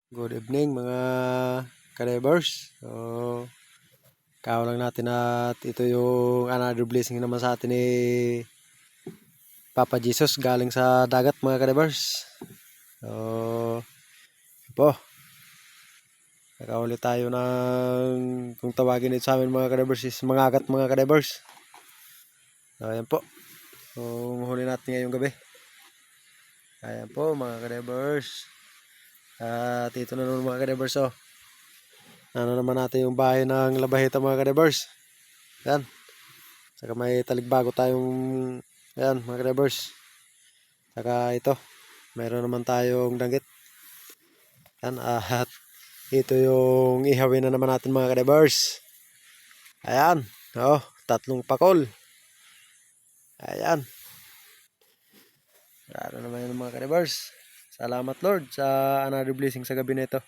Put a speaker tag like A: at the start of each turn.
A: Good evening mga ka-divers. So, lang natin at ito yung another blessing naman sa atin ni Papa Jesus galing sa dagat mga ka-divers. So, po, nakahuli tayo ng kung tawagin ito sa amin mga ka-divers is mangagat mga ka-divers. So, ayan po. So, huli natin ngayong gabi. Ayan po mga ka-divers. At ito na naman mga ka-divers. So, ano naman natin yung bahay ng Labahita mga ka-divers. Yan. Saka may taligbago tayong yan mga ka-divers. Saka ito, mayroon naman tayong danggit. Yan, at ito yung ihawin na naman natin mga ka-divers. Ayan, oh, 3 pakol. Ayan. Ano naman yun mga ka-divers. Salamat Lord sa another blessing sa gabi na ito.